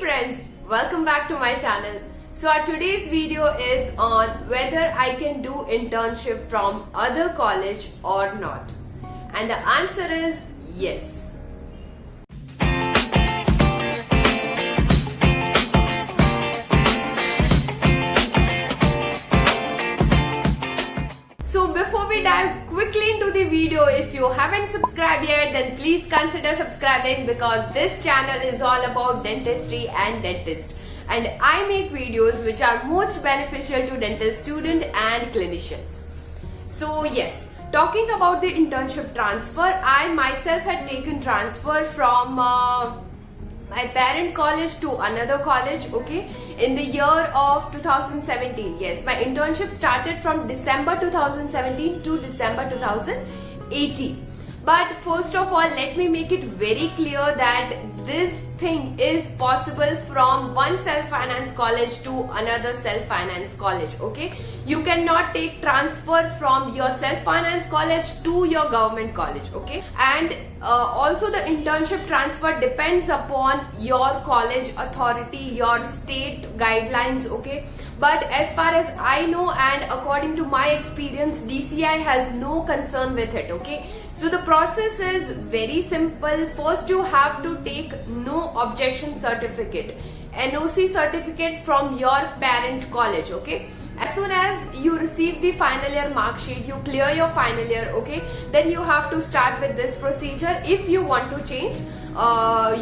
friends, welcome back to my channel. So our today's video is on whether I can do internship from other college or not. And the answer is yes. So before we dive quickly into the video, if you haven't subscribed yet, then please consider subscribing because this channel is all about dentistry and dentist. And I make videos which are most beneficial to dental student and clinicians. So yes, talking about the internship transfer, I myself had taken transfer from my parent college to another college, okay, in the year of 2017. Yes, my internship started from December 2017 to December 2018. But first of all, let me make it very clear that this thing is possible from one self-finance college to another self-finance college, okay. You cannot take transfer from your self-finance college to your government college, okay. And also the internship transfer depends upon your college authority, your state guidelines, okay. But as far as I know and according to my experience, DCI has no concern with it, okay. So the process is very simple. First you have to take no objection certificate, NOC certificate from your parent college, okay. As soon as you receive the final year mark sheet, you clear your final year, okay, then you have to start with this procedure if you want to change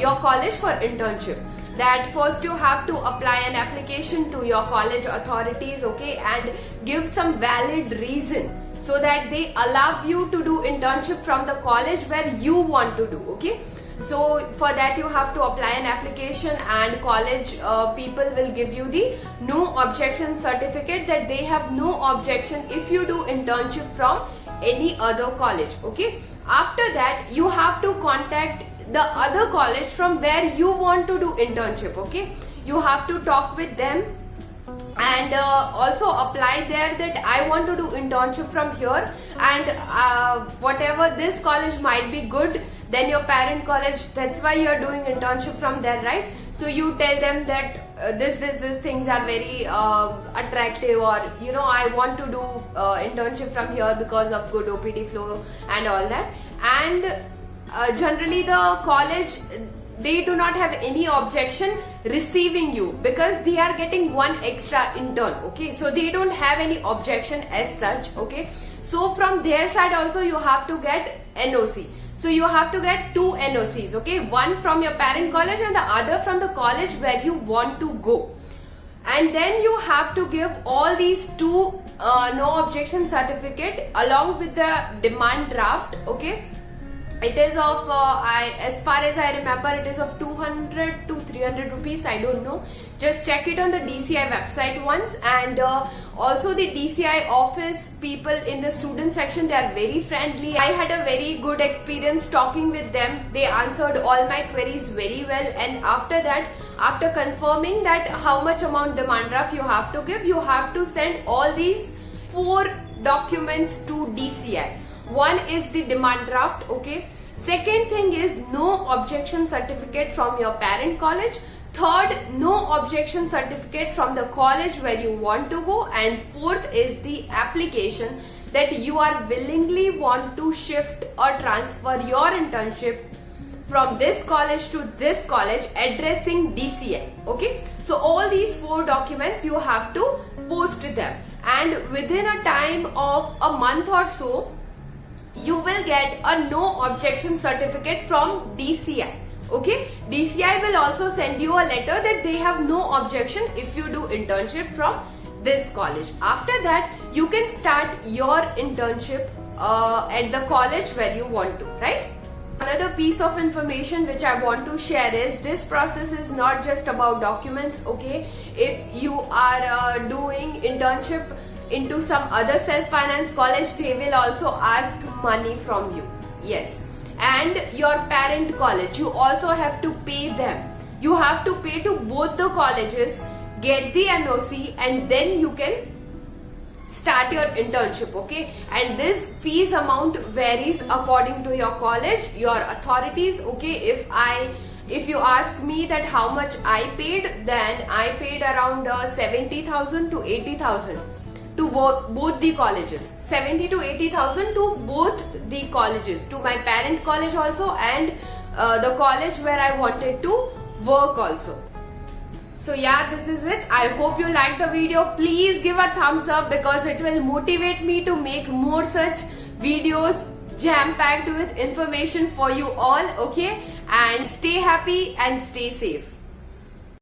your college for internship. That first you have to apply an application to your college authorities, okay, and give some valid reason so that they allow you to do internship from the college where you want to do, okay. So for that you have to apply an application and college people will give you the no objection certificate that they have no objection if you do internship from any other college, okay. After that you have to contact the other college from where you want to do internship, okay. You have to talk with them and also apply there that I want to do internship from here, and whatever this college might be good than your parent college, that's why you are doing internship from there, right? So you tell them that this things are very attractive, or you know, I want to do internship from here because of good OPD flow and all that. And generally the college, they do not have any objection receiving you because they are getting one extra intern, okay. So they don't have any objection as such, okay. So from their side also you have to get NOC. So you have to get two NOCs, okay, one from your parent college and the other from the college where you want to go. And then you have to give all these two no objection certificate along with the demand draft, okay. It is of as far as I remember, it is of 200 to 300 rupees, I don't know. Just check it on the DCI website once. And also the DCI office people in the student section, they are very friendly. I had a very good experience talking with them. They answered all my queries very well, and after that, after confirming that how much amount demand draft you have to give, you have to send all these 4 documents to DCI. One is the demand draft, okay. Second thing is no objection certificate from your parent college. Third, no objection certificate from the college where you want to go. And fourth is the application that you are willingly want to shift or transfer your internship from this college to this college addressing DCI, okay. So all these 4 documents you have to post them, and within a time of a month or so you will get a no objection certificate from DCI, okay. DCI will also send you a letter that they have no objection if you do internship from this college. After that you can start your internship at the college where you want to, right? Another piece of information which I want to share is this process is not just about documents, okay. If you are doing internship into some other self-finance college, they will also ask money from you, yes. And your parent college, you also have to pay them. You have to pay to both the colleges, get the NOC, and then you can start your internship, okay. And this fees amount varies according to your college, your authorities, okay. If I If you ask me that how much I paid, then I paid around 70,000 to 80,000 to both the colleges. 70 to 80,000 to both the colleges, to my parent college also, and the college where I wanted to work also. So yeah, this is it. I hope you liked the video. Please give a thumbs up because it will motivate me to make more such videos jam-packed with information for you all, okay? And stay happy and stay safe.